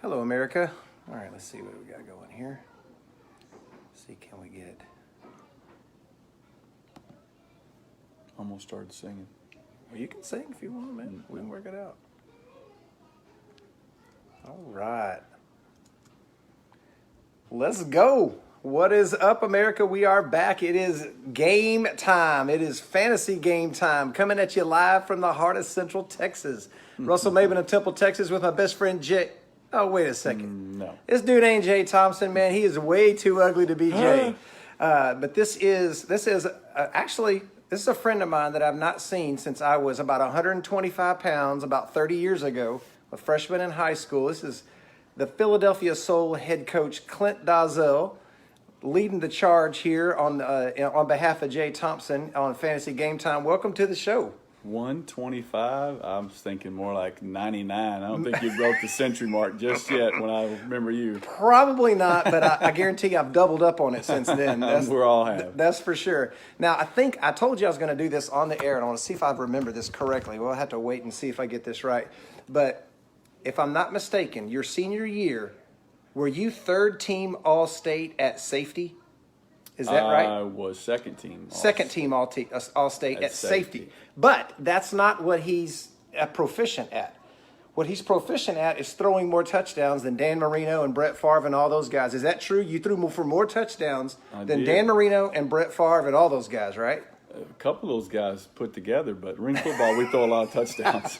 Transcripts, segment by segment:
Hello, America. All right, let's see what we got going here. See, can we get... Almost started singing. Well, you can sing if you want, man. We can work it out. All right. Let's go. What is up, America? We are back. It is game time. It is fantasy game time. Coming at you live from the heart of Central Texas. Russell Maben of Temple, Texas with my best friend Jay. Oh, wait a second. No. This dude ain't Jay Thompson, man. He is way too ugly to be Jay. But this is actually a friend of mine that I've not seen since I was about 125 pounds, about 30 years ago, a freshman in high school. This is the Philadelphia Soul head coach, Clint Dolezel, leading the charge here on behalf of Jay Thompson on Fantasy Game Time. Welcome to the show. 125? I was thinking more like 99. I don't think you broke the century mark just yet when I remember you. Probably not, but I guarantee you I've doubled up on it since then. We all have. That's for sure. Now, I think I told you I was going to do this on the air, and I want to see if I remember this correctly. We'll have to wait and see if I get this right. But if I'm not mistaken, your senior year, were you third team All-State at safety? Is that right? I was second team. Second team All-State at safety. But that's not what he's proficient at. What he's proficient at is throwing more touchdowns than Dan Marino and Brett Favre and all those guys. Is that true? You threw for more touchdowns than Dan Marino and Brett Favre and all those guys, right? A couple of those guys put together, but ring football, we throw a lot of touchdowns.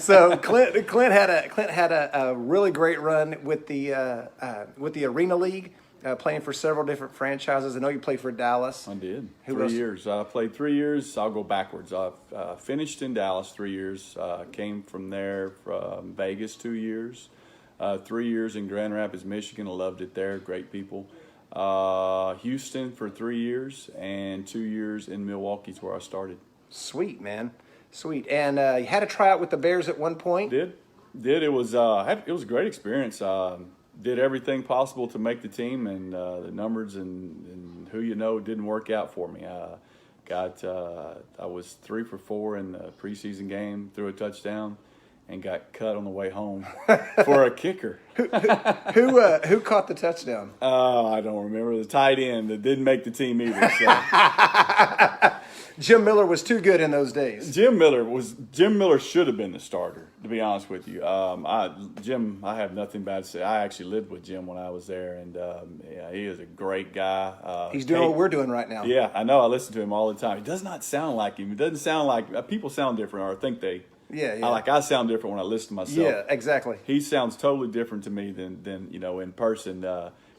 So Clint had a really great run with the Arena League. Playing for several different franchises. I know you played for Dallas. I did. Who 3 else? years. I played 3 years. I'll go backwards. I finished in Dallas 3 years. Came from there from Vegas 2 years. 3 years in Grand Rapids, Michigan. I loved it there. Great people. Houston for 3 years. And 2 years in Milwaukee is where I started. Sweet, man. Sweet. And you had a tryout with the Bears at one point? Did. It was a great experience. Did everything possible to make the team, and the numbers and who you know didn't work out for me. I was 3 for 4 in the preseason game, threw a touchdown, and got cut on the way home for a kicker. Who caught the touchdown? I don't remember. The tight end that didn't make the team either. So. Jim Miller was too good in those days. Jim Miller should have been the starter, to be honest with you. Jim, I have nothing bad to say. I actually lived with Jim when I was there, and he is a great guy. He's doing what we're doing right now. Yeah, I know. I listen to him all the time. He does not sound like him. It doesn't sound like people sound different, or I think they. Yeah. I sound different when I listen to myself. Yeah, exactly. He sounds totally different to me than in person.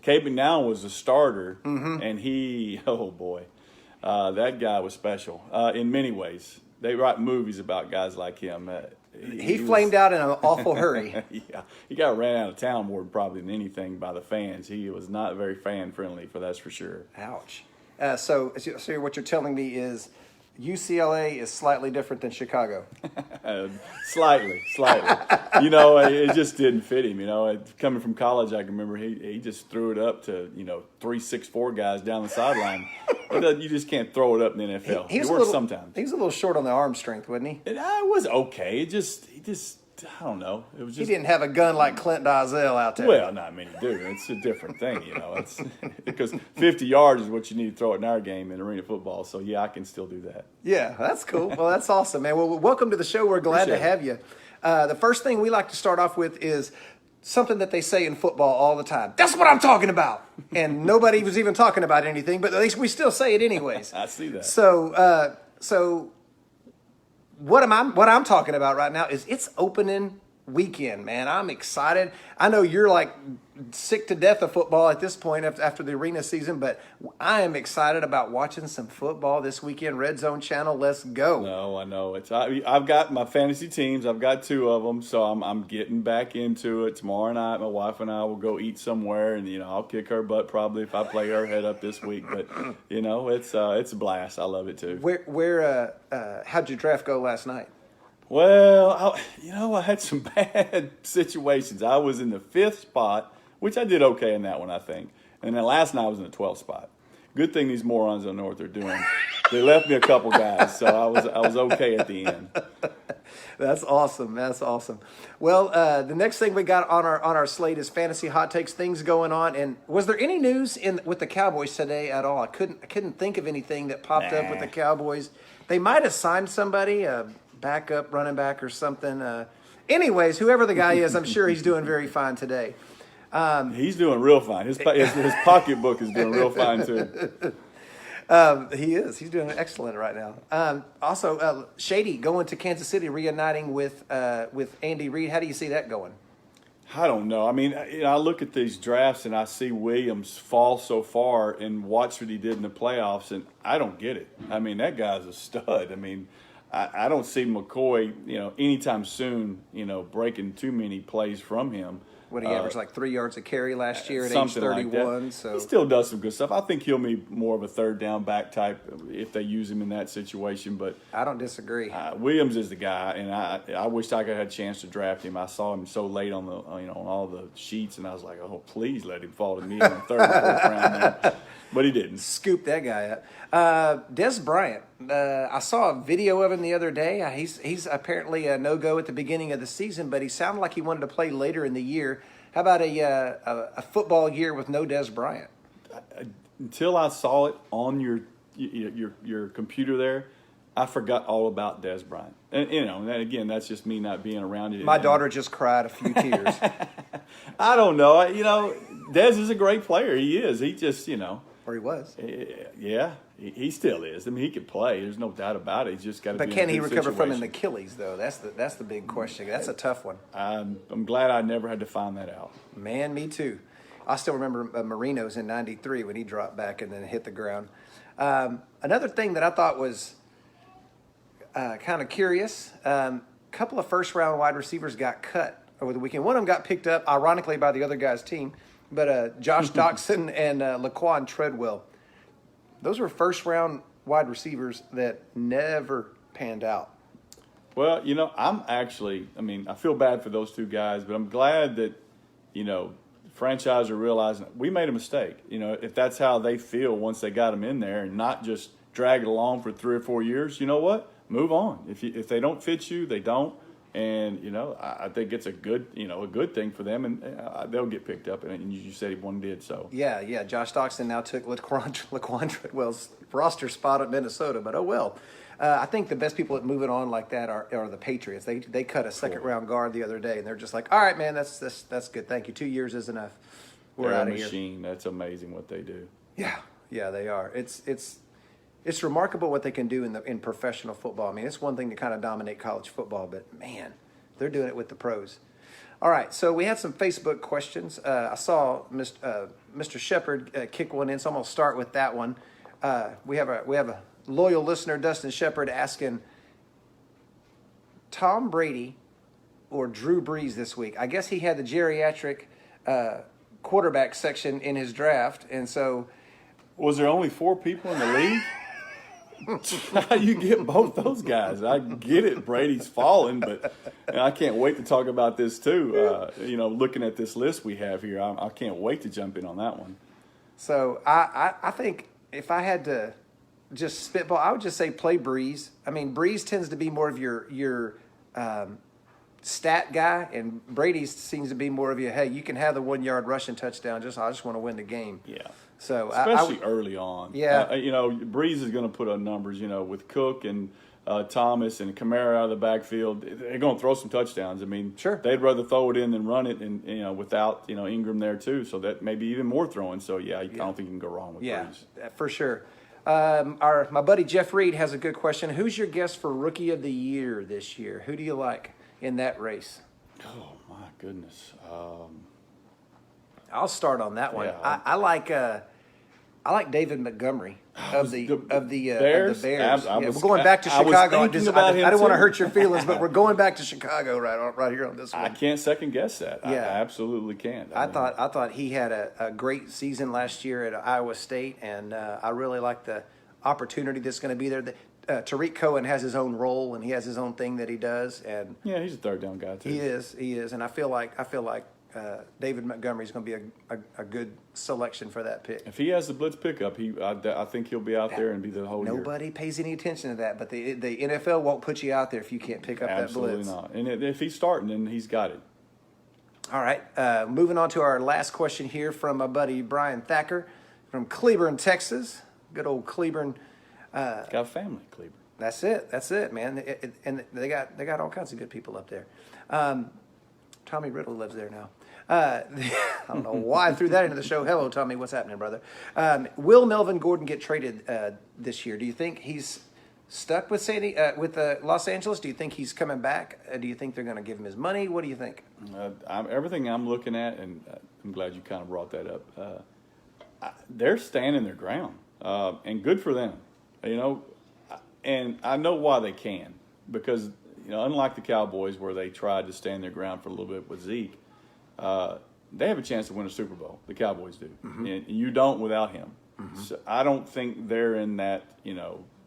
Cade McNown was a starter, and he, oh boy. That guy was special in many ways. They write movies about guys like him. He flamed out in an awful hurry. Yeah, he got ran out of town more probably than anything by the fans. He was not very fan friendly, that's for sure. Ouch. So what you're telling me is UCLA is slightly different than Chicago. Slightly. It just didn't fit him. Coming from college, I can remember he just threw it up to 3 6'4" guys down the sideline. You just can't throw it up in the NFL. It works sometimes. He was a little short on the arm strength, wasn't he? It was okay. He just I don't know. It was just. He didn't have a gun like Clint Dolezel out there. Well, not many do. It's a different thing, It's because 50 yards is what you need to throw it in our game in arena football. So yeah, I can still do that. Yeah, that's cool. Well, that's awesome, man. Well, welcome to the show. We're glad to have you. The first thing we like to start off with is something that they say in football all the time. That's what I'm talking about. And nobody was even talking about anything, but at least we still say it anyways. I see that. So what I'm talking about right now is it's opening weekend, man. I'm excited. I know you're like sick to death of football at this point after the arena season, but I am excited about watching some football this weekend. Red Zone Channel, let's go. No, I know. I've got my fantasy teams. I've got 2 of them, so I'm getting back into it. Tomorrow night, my wife and I will go eat somewhere, and I'll kick her butt probably if I play her head up this week. But it's a blast. I love it too. How'd your draft go last night? Well, I had some bad situations. I was in the 5th spot, which I did okay in that one, I think. And then last night I was in the 12th spot. Good thing these morons don't know what they're doing. They left me a couple guys, so I was okay at the end. That's awesome. That's awesome. Well, the next thing we got on our slate is fantasy hot takes. Things going on. And was there any news with the Cowboys today at all? I couldn't think of anything that popped up with the Cowboys. They might have signed somebody, a backup running back or something. Anyways, whoever the guy is, I'm sure he's doing very fine today. He's doing real fine. His pocketbook is doing real fine too. He is. He's doing excellent right now. Also, Shady going to Kansas City, reuniting with Andy Reid. How do you see that going? I don't know. I mean, I look at these drafts and I see Williams fall so far and watch what he did in the playoffs, and I don't get it. I mean, that guy's a stud. I mean, I don't see McCoy, anytime soon, breaking too many plays from him. What he averaged, like 3 yards a carry last year at age Something 31. Like so he still does some good stuff. I think he'll be more of a third down back type if they use him in that situation. But I don't disagree. Williams is the guy, and I wish I could have had a chance to draft him. I saw him so late on the on all the sheets, and I was like, oh, please let him fall to me in the third or fourth round there. But he didn't. Scoop that guy up. Des Bryant. I saw a video of him the other day. He's apparently a no-go at the beginning of the season, but he sounded like he wanted to play later in the year. How about a football year with no Des Bryant? Until I saw it on your computer there, I forgot all about Des Bryant. And and again, that's just me not being around it. My daughter just cried a few tears. I don't know. Des is a great player. He is. He just, Or he was. Yeah, he still is. I mean, he can play. There's no doubt about it. He's just got to. But can he recover from an Achilles, though? That's the big question. That's a tough one. I'm glad I never had to find that out. Man, me too. I still remember Marino's in '93 when he dropped back and then hit the ground. Another thing that I thought was kind of curious. A couple of first-round wide receivers got cut over the weekend. One of them got picked up, ironically, by the other guy's team. But Josh Doxson and Laquan Treadwell, those were first-round wide receivers that never panned out. Well, I feel bad for those two guys, but I'm glad that, franchise are realizing we made a mistake. If that's how they feel once they got them in there and not just drag it along for 3 or 4 years, you know what? Move on. If they don't fit you, they don't. And, I think it's a good thing for them, and they'll get picked up. And you said one did, so. Yeah. Josh Doxson now took Laquan Treadwell's roster spot at Minnesota, but oh well. I think the best people at moving on like that are the Patriots. They cut a second-round guard the other day, and they're just like, all right, man, that's good. Thank you. 2 years is enough. We're out of here. Machine. That's amazing what they do. Yeah, they are. It's remarkable what they can do in professional football. I mean, it's one thing to kind of dominate college football, but, man, they're doing it with the pros. All right, so we had some Facebook questions. I saw Mr. Shepard kick one in, so I'm going to start with that one. We have a loyal listener, Dustin Shepard, asking Tom Brady or Drew Brees this week. I guess he had the geriatric quarterback section in his draft, and so... Was there only 4 people in the league? How you get both those guys? I get it. Brady's fallen, but I can't wait to talk about this too. Looking at this list we have here, I can't wait to jump in on that one. So I think if I had to just spitball, I would just say play Breeze. I mean, Breeze tends to be more of your stat guy, and Brady seems to be more of hey, you can have the 1 yard rushing touchdown. I just want to win the game. Yeah. So especially early on. Yeah. Breeze is going to put up numbers, with Cook and Thomas and Kamara out of the backfield. They're going to throw some touchdowns. I mean, sure. They'd rather throw it in than run it, and without Ingram there too. So that maybe even more throwing. So I don't think you can go wrong with Breeze. Yeah, for sure. My buddy Jeff Reed has a good question. Who's your guess for Rookie of the Year this year? Who do you like in that race? Oh my goodness. I'll start on that one. Yeah. I like David Montgomery of the Bears. Bears. We're going back to Chicago. I don't want to hurt your feelings, but we're going back to Chicago right here on this one. I can't second guess that. Yeah. I absolutely can't. I thought he had a great season last year at Iowa State, and I really like the opportunity that's going to be there. Tariq Cohen has his own role, and he has his own thing that he does, and yeah, he's a third down guy too. He is, and I feel like David Montgomery is going to be a good selection for that pick. If he has the blitz pickup, I think he'll be out there and be the whole year. Nobody pays any attention to that, but the NFL won't put you out there if you can't pick up Absolutely that blitz. not. And if he's starting, then he's got it. All right, moving on to our last question here from my buddy Brian Thacker from Cleburne, Texas. Good old Cleburne. Got a family, Cleveland. That's it, man. And they got all kinds of good people up there. Tommy Riddle lives there now. I don't know why I threw that into the show. Hello, Tommy. What's happening, brother? Will Melvin Gordon get traded this year? Do you think he's stuck with Los Angeles? Do you think he's coming back? Do you think they're going to give him his money? What do you think? Everything I'm looking at, and I'm glad you kind of brought that up, they're standing their ground, and good for them. And I know why they can, because unlike the Cowboys where they tried to stand their ground for a little bit with Zeke, they have a chance to win a Super Bowl. The Cowboys do, and you don't without him. So I don't think they're in that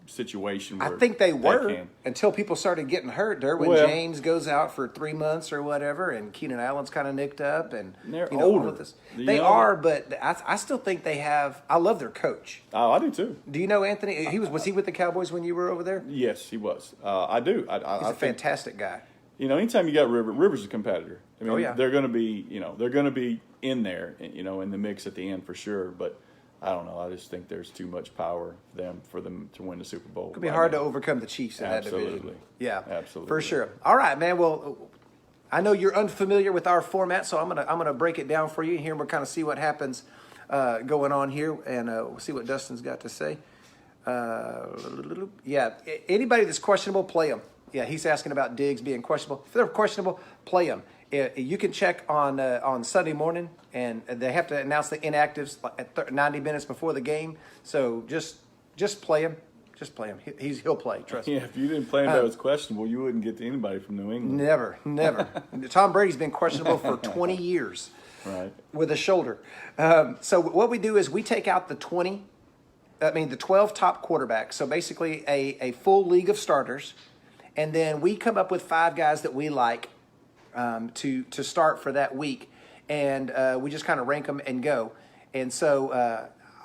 situation where I think they were can. Until people started getting hurt. Derwin James goes out for 3 months or whatever, and Keenan Allen's kind of nicked up, and they're older. They are, but I still think they have. I love their coach. Oh, I do too. Do you know Anthony? Was he with the Cowboys when you were over there? Yes, he was. I do. He's a fantastic guy. Anytime you got Rivers a competitor. I mean, yeah. they're going to be in there, in the mix at the end for sure. But I don't know. I just think there's too much power for them to win the Super Bowl. It'll be hard to overcome the Chiefs in that division. Yeah, absolutely, for sure. All right, man. Well, I know you're unfamiliar with our format, so I'm gonna break it down for you here. We'll kind of see what happens going on here, and we'll see what Dustin's got to say. Yeah, anybody that's questionable, play them. Yeah, he's asking about Diggs being questionable. If they're questionable, play them. You can check on Sunday morning, and they have to announce the inactives at 90 minutes before the game. So just play him. Just play him. He'll play. Trust me. Yeah, if you didn't play him that was questionable, you wouldn't get to anybody from New England. Never. Tom Brady's been questionable for 20 years. Right. With a shoulder. So what we do is we take out the 12 top quarterbacks. So basically a full league of starters, and then we come up with 5 guys that we like. To start for that week, and we just kind of rank them and go. And so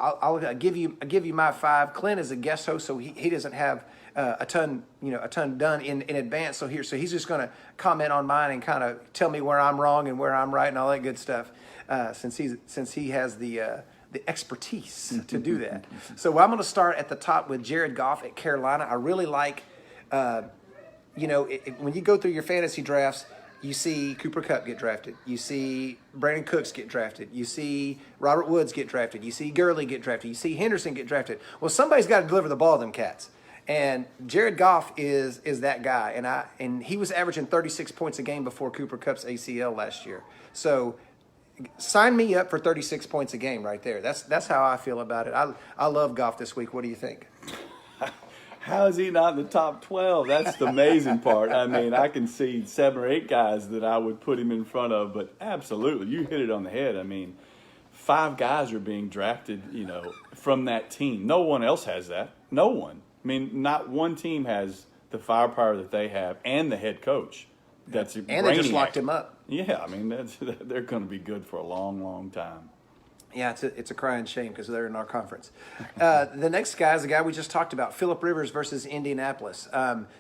I'll give you my 5. Clint is a guest host, so he doesn't have a ton done in advance. So he's just going to comment on mine and kind of tell me where I'm wrong and where I'm right and all that good stuff. Since he has the expertise to do that. So I'm going to start at the top with Jared Goff at Carolina. I really like, when you go through your fantasy drafts. You see Cooper Kupp get drafted. You see Brandon Cooks get drafted. You see Robert Woods get drafted. You see Gurley get drafted. You see Henderson get drafted. Well, somebody's got to deliver the ball to them cats. And Jared Goff is that guy. And he was averaging 36 points a game before Cooper Kupp's ACL last year. So sign me up for 36 points a game right there. That's how I feel about it. I love Goff this week. What do you think? How is he not in the top 12? That's the amazing part. I mean, I can see 7 or 8 guys that I would put him in front of, but absolutely, you hit it on the head. I mean, 5 guys are being drafted, from that team. No one else has that. No one. I mean, not one team has the firepower that they have and the head coach. That's and they just locked him up. Yeah, I mean, they're going to be good for a long, long time. Yeah, it's a crying shame because they're in our conference. The next guy is the guy we just talked about, Phillip Rivers versus Indianapolis.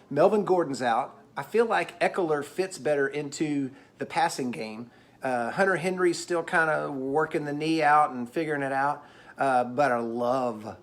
Melvin Gordon's out. I feel like Eckler fits better into the passing game. Hunter Henry's still kind of working the knee out and figuring it out. But I love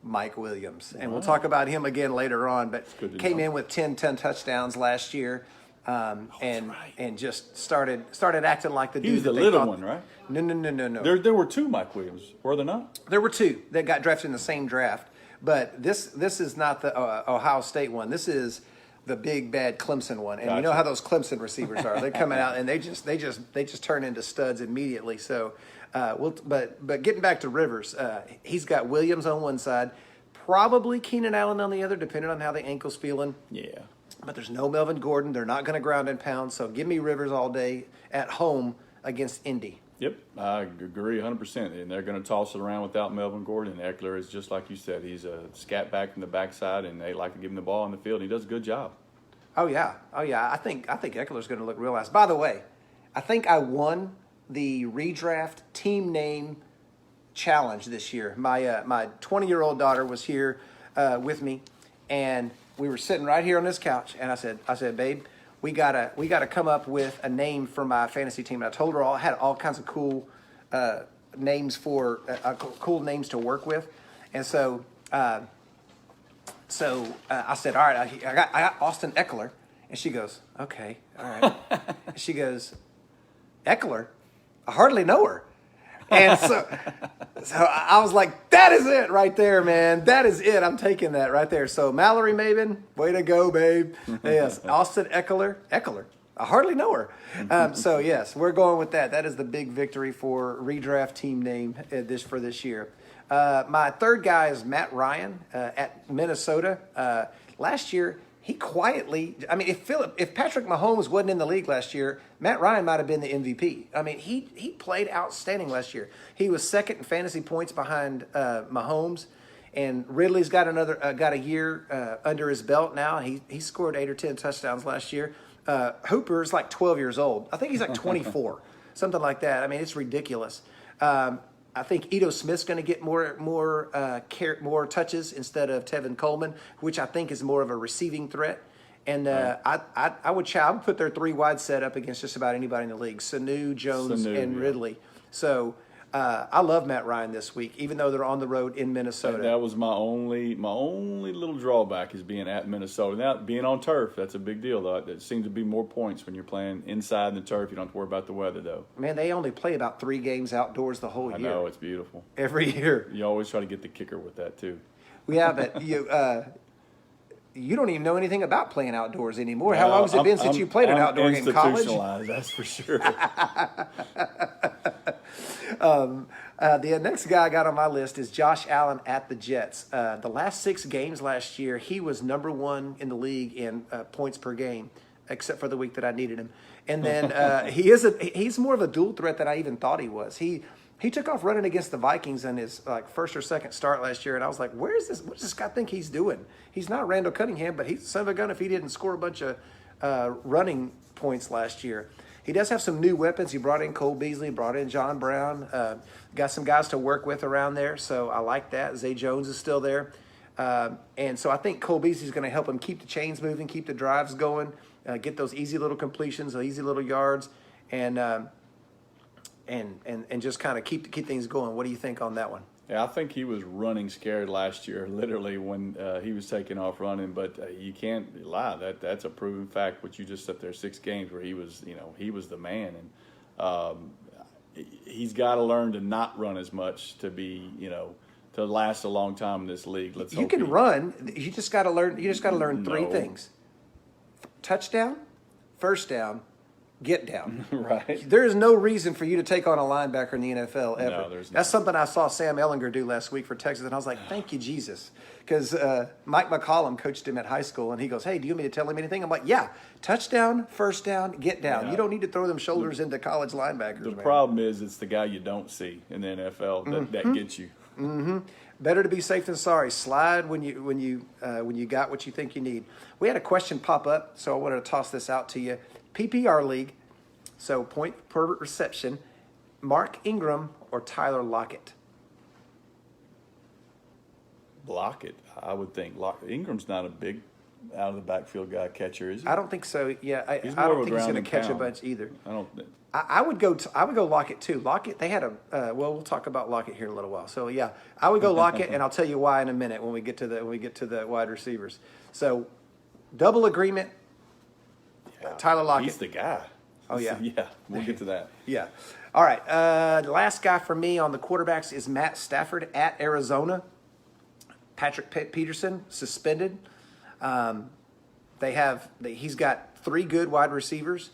Mike Williams. And we'll talk about him again later on. But came in with 10 touchdowns last year. And just started acting like the dude. He was the little one, right? No. There were 2 Mike Williams, were there not? There were 2 that got drafted in the same draft, but this is not the Ohio State one. This is the big bad Clemson one, and you know how those Clemson receivers are. They're coming out and they just turn into studs immediately. So, but getting back to Rivers, he's got Williams on one side, probably Keenan Allen on the other, depending on how the ankle's feeling. Yeah. But there's no Melvin Gordon. They're not going to ground and pound. So give me Rivers all day at home against Indy. Yep, I agree 100%. And they're going to toss it around without Melvin Gordon. And Eckler is just like you said. He's a scat back from the backside, and they like to give him the ball on the field. He does a good job. Oh yeah. I think Eckler's going to look real nice. By the way, I think I won the redraft team name challenge this year. My 20-year-old daughter was here with me, and we were sitting right here on this couch. And I said, babe, we gotta come up with a name for my fantasy team. And I told her I had all kinds of cool names for cool names to work with, and so I said, all right, I got Austin Eckler, and she goes, okay, all right. And she goes, Eckler, I hardly know her. And so I was like, that is it right there, man. That is it. I'm taking that right there. So Mallory Maven, way to go, babe. Yes, Austin Eckler. I hardly know her. So yes, we're going with that. That is the big victory for redraft team name for this year. My third guy is Matt Ryan at Minnesota. Last year, he quietly, I mean, if Patrick Mahomes wasn't in the league last year, Matt Ryan might have been the MVP. I mean, he played outstanding last year. He was second in fantasy points behind Mahomes, and Ridley's got a year under his belt now. He scored 8 or 10 touchdowns last year. Hooper's like 12 years old. I think he's like 24, something like that. I mean, it's ridiculous. I think Ito Smith's going to get more touches instead of Tevin Coleman, which I think is more of a receiving threat. And I would put their 3 wide set up against just about anybody in the league: Sanu, Jones, and Ridley. So I love Matt Ryan this week, even though they're on the road in Minnesota. That was my only little drawback is being at Minnesota. Now, being on turf, that's a big deal, though. It seems to be more points when you're playing inside the turf. You don't have to worry about the weather, though. Man, they only play about 3 games outdoors the whole year. I know, it's beautiful. Every year. You always try to get the kicker with that, too. Yeah, but you don't even know anything about playing outdoors anymore. How long has it been since you played an outdoor game? College? Institutionalized, that's for sure. The next guy I got on my list is Josh Allen at the Jets. The last 6 games last year, he was number 1 in the league in points per game, except for the week that I needed him. And then he's more of a dual threat than I even thought he was. He took off running against the Vikings in his first or second start last year, and I was like, "Where is this? What does this guy think he's doing? He's not Randall Cunningham, but he's son of a gun if he didn't score a bunch of running points last year." He does have some new weapons. He brought in Cole Beasley, brought in John Brown, got some guys to work with around there, so I like that. Zay Jones is still there, and so I think Cole Beasley is going to help him keep the chains moving, keep the drives going, get those easy little completions, easy little yards, and just kind of keep things going. What do you think on that one? Yeah, I think he was running scared last year, literally, when he was taking off running. But you can't lie. That's a proven fact. What you just said there, 6 games where he was the man, and he's got to learn to not run as much to be, to last a long time in this league. You can run. You just got to learn. You just got to learn 3 things: touchdown, first down, get down. Right. There is no reason for you to take on a linebacker in the NFL ever. No, there's not. That's something I saw Sam Ellinger do last week for Texas, and I was like, thank you, Jesus. Because Mike McCollum coached him at high school, and he goes, hey, do you want me to tell him anything? I'm like, yeah, touchdown, first down, get down. Yeah. You don't need to throw them shoulders into college linebackers, The problem is it's the guy you don't see in the NFL that gets you. Mm-hmm. Better to be safe than sorry. Slide when you got what you think you need. We had a question pop up, so I wanted to toss this out to you. PPR league, so point per reception, Mark Ingram or Tyler Lockett? Lockett, I would think. Ingram's not a big out of the backfield guy catcher, is he? I don't think so. Yeah, I don't think he's going to catch a bunch either. I don't think. I would go Lockett too. Lockett, they had we'll talk about Lockett here in a little while. So yeah, I would go Lockett, and I'll tell you why in a minute when we get to the wide receivers. So double agreement. Yeah, Tyler Lockett. He's the guy. Oh yeah, yeah. We'll get to that. Yeah. All right. The last guy for me on the quarterbacks is Matt Stafford at Arizona. Patrick Peterson suspended. He's got 3 good wide receivers.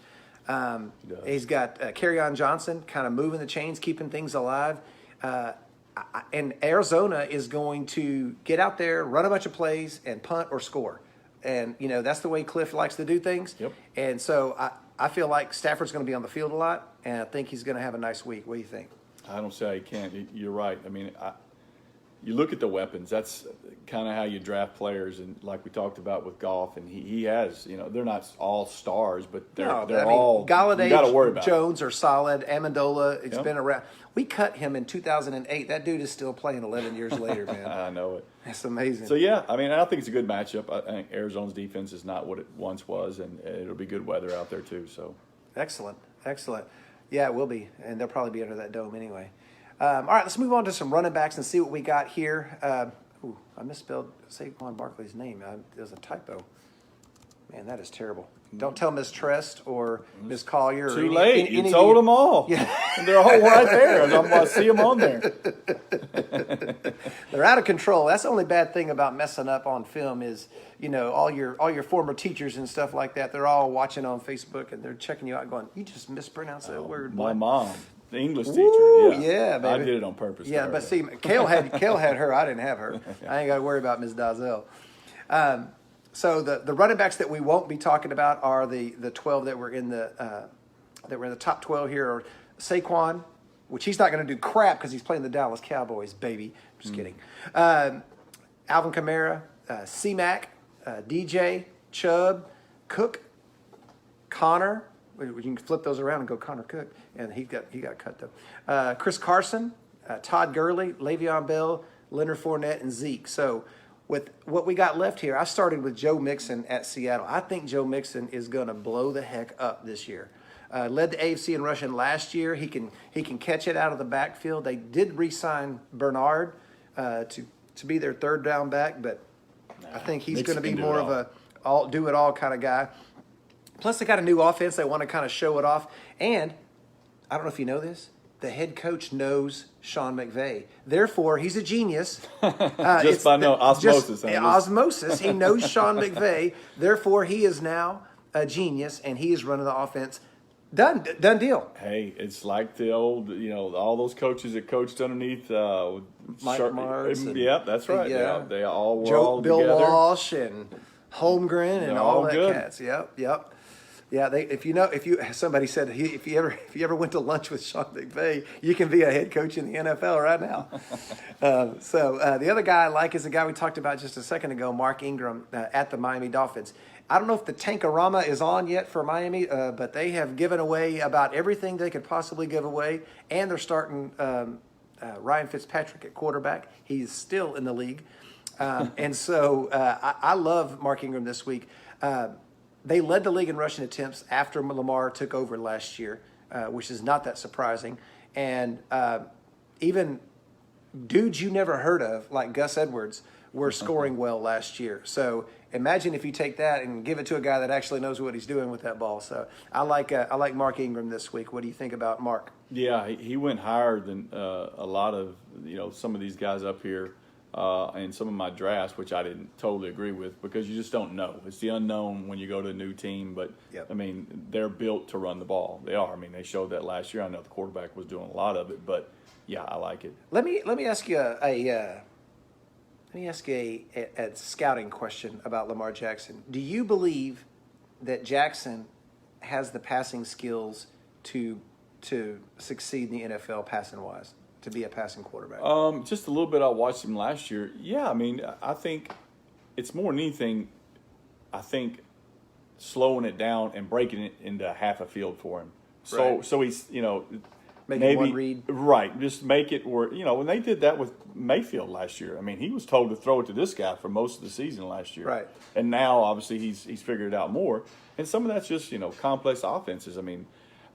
He's got Kerryon Johnson kind of moving the chains, keeping things alive. And Arizona is going to get out there, run a bunch of plays, and punt or score. And, that's the way Cliff likes to do things. Yep. And so I feel like Stafford's going to be on the field a lot, and I think he's going to have a nice week. What do you think? I don't say he can't. You're right. I mean, you look at the weapons. That's kind of how you draft players, and like we talked about with golf, and he has, they're not all stars, but they're all. Galladay, you got to worry about Jones are solid. Amendola, it's Yep. been around. We cut him in 2008. That dude is still playing 11 years later, man. I know it. That's amazing. So yeah, I mean, I think it's a good matchup. I think Arizona's defense is not what it once was, and it'll be good weather out there too. So Excellent. Yeah, it will be, and they'll probably be under that dome anyway. All right, let's move on to some running backs and see what we got here. I misspelled Saquon Barkley's name. There's a typo. Man, that is terrible. Don't tell Miss Trest or Miss Collier. too late. You told them all. Yeah. They're all right there. I'm going to see them on there. They're out of control. That's the only bad thing about messing up on film is, all your former teachers and stuff like that. They're all watching on Facebook and they're checking you out, going, "You just mispronounced that word." My mom, the English teacher. Woo, Yeah, yeah, baby. I did it on purpose. Yeah, but see, Kale had her. I didn't have her. I ain't got to worry about Ms. Dolezel. So the running backs that we won't be talking about are the 12 that were in the top 12 here are Saquon, which he's not going to do crap because he's playing the Dallas Cowboys, baby. Just kidding. Alvin Kamara, C-Mac, DJ, Chubb, Cook, Connor. You can flip those around and go Connor Cook, and he got cut though. Chris Carson, Todd Gurley, Le'Veon Bell, Leonard Fournette, and Zeke. So with what we got left here, I started with Joe Mixon at Seattle. I think Joe Mixon is going to blow the heck up this year. Led the AFC in rushing last year. He can catch it out of the backfield. They did re-sign Bernard to be their third down back, but I think he's going to be more of a do it all kind of guy. Plus, they got a new offense. They want to kind of show it off. And I don't know if you know this, the head coach knows Sean McVay. Therefore, he's a genius. Just by osmosis. Osmosis. He knows Sean McVay. Therefore, he is now a genius, and he is running the offense. Done deal. Hey, it's like the old, all those coaches that coached underneath Mike Mars. Yeah, that's right. Yeah. They all were all Bill together. Walsh and Holmgren and They're all all that good. cats. Yep. Yeah, somebody said if you ever went to lunch with Sean McVay, you can be a head coach in the NFL right now. The other guy I like is the guy we talked about just a second ago, Mark Ingram at the Miami Dolphins. I don't know if the Tankorama is on yet for Miami, but they have given away about everything they could possibly give away, and they're starting Ryan Fitzpatrick at quarterback. He's still in the league. I love Mark Ingram this week. They led the league in rushing attempts after Lamar took over last year, which is not that surprising. And even dudes you never heard of, like Gus Edwards, were scoring well last year. So imagine if you take that and give it to a guy that actually knows what he's doing with that ball. So I like Mark Ingram this week. What do you think about Mark? Yeah, he went higher than a lot of some of these guys up here. And some of my drafts, which I didn't totally agree with, because you just don't know. It's the unknown when you go to a new team. But, Yep. I mean, they're built to run the ball. They are. I mean, they showed that last year. I know the quarterback was doing a lot of it. But, yeah, I like it. Let me ask you a scouting question about Lamar Jackson. Do you believe that Jackson has the passing skills to succeed in the NFL passing-wise? To be a passing quarterback? Just a little bit. I watched him last year. Yeah, I mean, I think it's more than anything, I think slowing it down and breaking it into half a field for him. So he's, Making one read. Right. Just make it where, when they did that with Mayfield last year, I mean, he was told to throw it to this guy for most of the season last year. Right. And now, obviously, he's figured it out more. And some of that's just, complex offenses. I mean,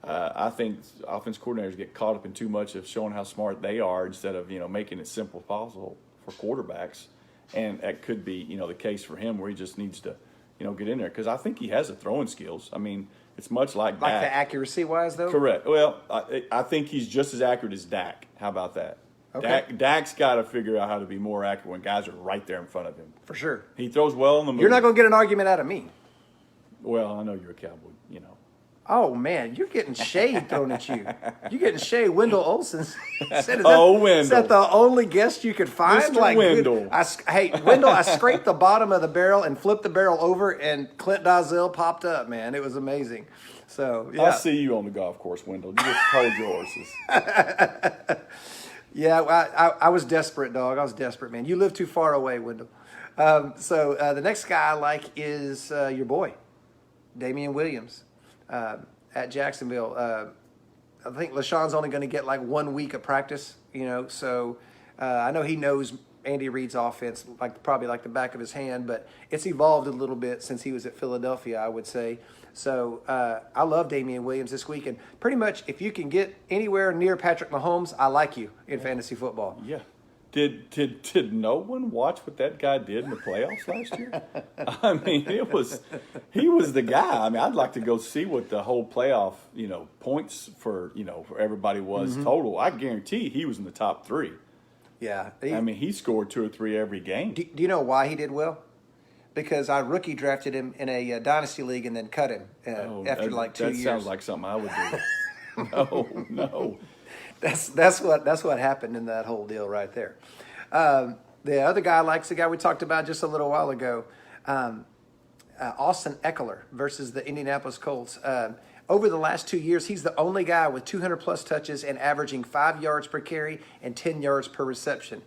I think offense coordinators get caught up in too much of showing how smart they are instead of, making it simple as possible for quarterbacks. And that could be, the case for him where he just needs to, get in there. Because I think he has the throwing skills. I mean, it's much like Dak. The accuracy-wise, though? Correct. Well, I think he's just as accurate as Dak. How about that? Okay. Dak's got to figure out how to be more accurate when guys are right there in front of him. For sure. He throws well in the move. You're not going to get an argument out of me. Well, I know you're a Cowboy, Oh, man, you're getting shade thrown at you. You're getting shade. Wendell Olson said, Wendell. Is that the only guest you could find? Mr. Wendell. Wendell, I scraped the bottom of the barrel and flipped the barrel over, and Clint Dolezel popped up, man. It was amazing. So, yeah. I'll see you on the golf course, Wendell. You just hold your horses. Yeah, I was desperate, dog. I was desperate, man. You live too far away, Wyndham. The next guy I like is your boy, Damian Williams, at Jacksonville. I think LaShawn's only going to get like 1 week of practice, so I know he knows Andy Reid's offense probably like the back of his hand, but it's evolved a little bit since he was at Philadelphia, I would say. So I love Damian Williams this week, and pretty much if you can get anywhere near Patrick Mahomes, I like you in fantasy football. Yeah. Did no one watch what that guy did in the playoffs last year? I mean, he was the guy. I mean, I'd like to go see what the whole playoff, points for everybody was total. I guarantee he was in the top 3. Yeah. I mean, he scored 2 or 3 every game. Do you know why he did well? Because I rookie drafted him in a dynasty league and then cut him after like 2 years. That sounds like something I would do. No. That's what happened in that whole deal right there. The other guy I like is the guy we talked about just a little while ago, Austin Eckler versus the Indianapolis Colts. Over the last 2 years, he's the only guy with 200-plus touches and averaging 5 yards per carry and 10 yards per reception.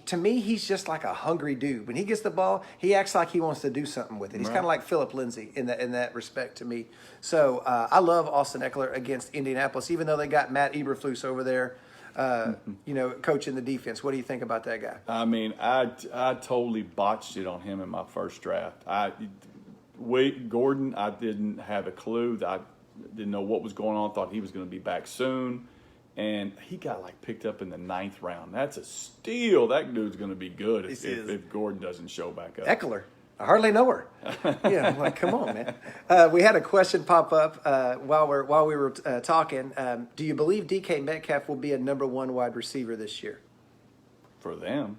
To me, he's just like a hungry dude. When he gets the ball, he acts like he wants to do something with it. He's kind of like Philip Lindsay in that respect to me. So I love Austin Eckler against Indianapolis, even though they got Matt Eberflus over there, coaching the defense. What do you think about that guy? I mean, I totally botched it on him in my first draft. Gordon, I didn't have a clue. I didn't know what was going on. Thought he was going to be back soon. And he got picked up in the 9th round. That's a steal. That dude's going to be good if Gordon doesn't show back up. Eckler. I hardly know her. Yeah, I'm like, come on, man. We had a question pop up while we were talking. Do you believe DK Metcalf will be a number 1 wide receiver this year? For them,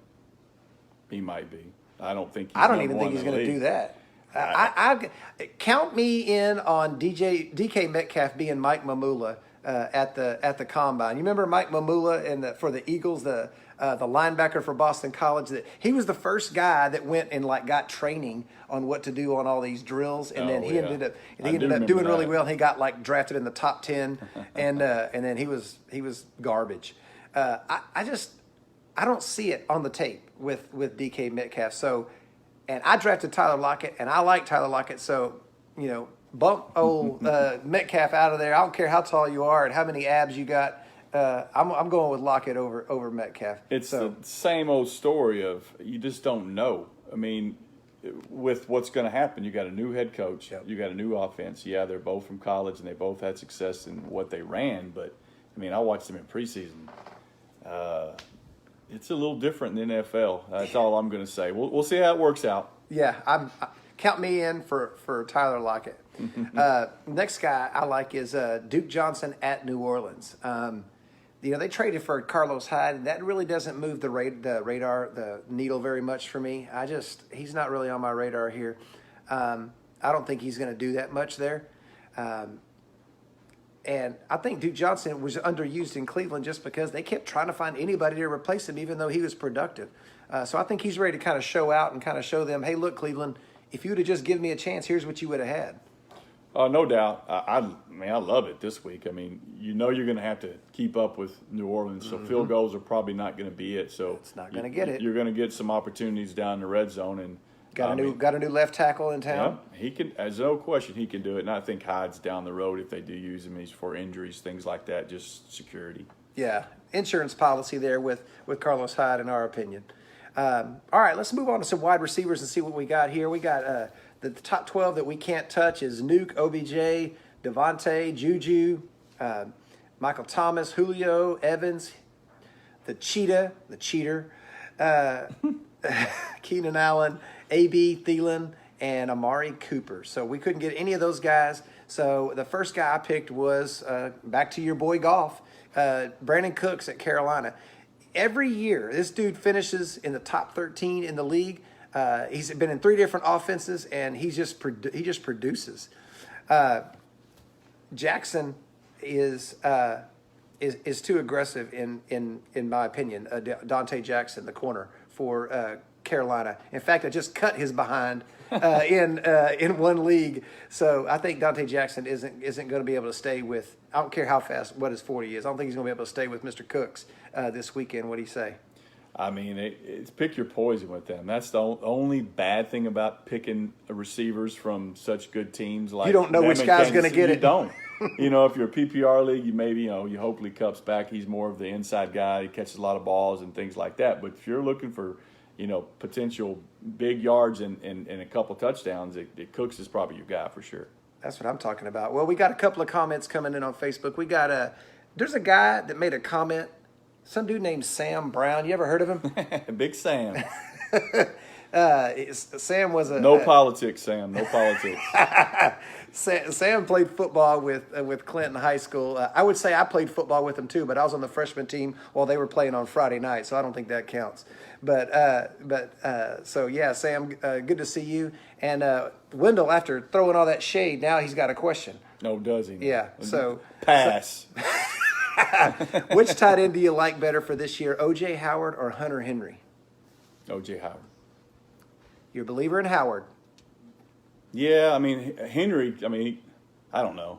he might be. I don't think. I don't even think he's going to do that. I count me in on DK Metcalf being Mike Mamula at the combine. You remember Mike Mamula for the Eagles, the linebacker for Boston College? That he was the first guy that went and got training on what to do on all these drills, and then he ended up doing really well. He got drafted in the top 10, and then he was garbage. I don't see it on the tape with DK Metcalf. So, and I drafted Tyler Lockett, and I like Tyler Lockett. So, bump old Metcalf out of there. I don't care how tall you are and how many abs you got. I'm going with Lockett over Metcalf. It's the same old story of you just don't know. I mean, with what's going to happen, you got a new head coach, you got a new offense. Yeah, they're both from college and they both had success in what they ran. But I mean, I watched them in preseason. It's a little different than the NFL. That's all I'm going to say. We'll see how it works out. Yeah, count me in for Tyler Lockett. Next guy I like is Duke Johnson at New Orleans. They traded for Carlos Hyde, and that really doesn't move the needle very much for me. He's not really on my radar here. I don't think he's going to do that much there. And I think Duke Johnson was underused in Cleveland just because they kept trying to find anybody to replace him, even though he was productive. So I think he's ready to kind of show out and kind of show them, hey, look, Cleveland, if you would have just given me a chance, here's what you would have had. No doubt. I love it this week. I mean, you're going to have to keep up with New Orleans, so field goals are probably not going to be it. So it's not going to get it. You're going to get some opportunities down the red zone, and got a new left tackle in town. Yeah, he can. There's no question he can do it. And I think Hyde's down the road if they do use him. He's for injuries, things like that, just security. Yeah, insurance policy there with Carlos Hyde, in our opinion. All right, let's move on to some wide receivers and see what we got here. We got the top 12 that we can't touch is Nuke, OBJ, Devontae, Juju, Michael Thomas, Julio, Evans, the cheater, Keenan Allen, A.B. Thielen, and Amari Cooper. So we couldn't get any of those guys. So the first guy I picked was, back to your boy Goff, Brandon Cooks at Carolina. Every year, this dude finishes in the top 13 in the league. He's been in 3 different offenses, and he just produces. Jackson is too aggressive in my opinion. Dante Jackson, the corner for Carolina. In fact, I just cut his behind in one league. So I think Dante Jackson isn't going to be able to stay with. I don't care how fast what his 40 is. I don't think he's going to be able to stay with Mr. Cooks this weekend. What do you say? I mean, it's pick your poison with them. That's the only bad thing about picking receivers from such good teams. Like you don't know them which in guy's Kansas going to City. get it. You don't. If you're a PPR league, you maybe, you hopefully Cup's back. He's more of the inside guy. He catches a lot of balls and things like that. But if you're looking for, potential big yards and a couple touchdowns, Cooks is probably your guy for sure. That's what I'm talking about. Well, we got a couple of comments coming in on Facebook. We got there's a guy that made a comment. Some dude named Sam Brown. You ever heard of him? Big Sam. Sam was no politics, Sam. No politics. Sam played football with Clint in high school. I would say I played football with him too, but I was on the freshman team while they were playing on Friday night, so I don't think that counts. So yeah, Sam, good to see you. And Wendell, after throwing all that shade, now he's got a question. No, does he? Yeah. So pass. Which tight end do you like better for this year, O.J. Howard or Hunter Henry? O.J. Howard. You're a believer in Howard. Yeah, I mean, Henry, I don't know.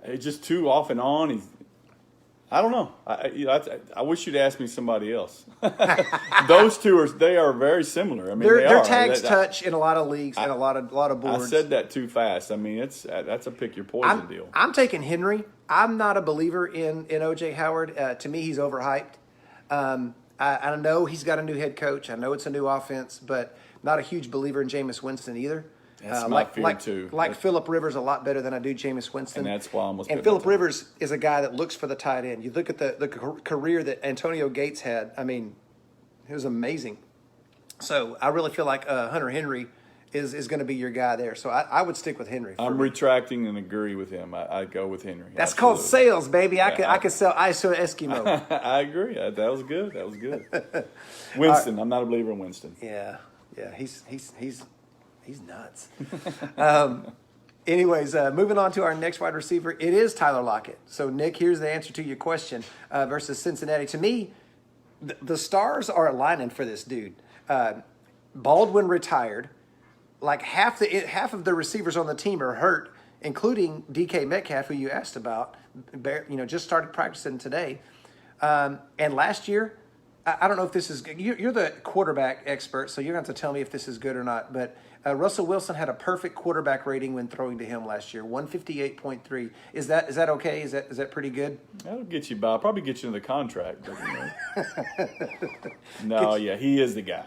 It's just too off and on. I don't know. I wish you'd ask me somebody else. Those two are very similar. I mean, their tags touch in a lot of leagues and a lot of boards. I said that too fast. I mean, that's a pick your poison deal. I'm taking Henry. I'm not a believer in O.J. Howard. To me, he's overhyped. I know he's got a new head coach. I know it's a new offense, but not a huge believer in Jameis Winston either. That's my fear too. Like Phillip Rivers a lot better than I do Jameis Winston. And that's why I almost. And Phillip Rivers is a guy that looks for the tight end. You look at the career that Antonio Gates had. I mean, it was amazing. So I really feel like Hunter Henry is going to be your guy there. So I would stick with Henry. I'm retracting and agree with him. I go with Henry. That's Absolutely. Called sales, baby. I could sell ISO Eskimo. I agree. That was good. That was good. Winston. I'm not a believer in Winston. Yeah. He's nuts. Anyways, moving on to our next wide receiver. It is Tyler Lockett. So, Nick, here's the answer to your question versus Cincinnati. To me, the stars are aligning for this dude. Baldwin retired. Like half of the receivers on the team are hurt, including DK Metcalf, who you asked about. Just started practicing today. And last year, I don't know if this is good. You're the quarterback expert, so you're going to have to tell me if this is good or not. But Russell Wilson had a perfect quarterback rating when throwing to him last year, 158.3. Is that okay? Is that pretty good? That'll get you by. I'll probably get you into the contract. No, yeah, he is the guy.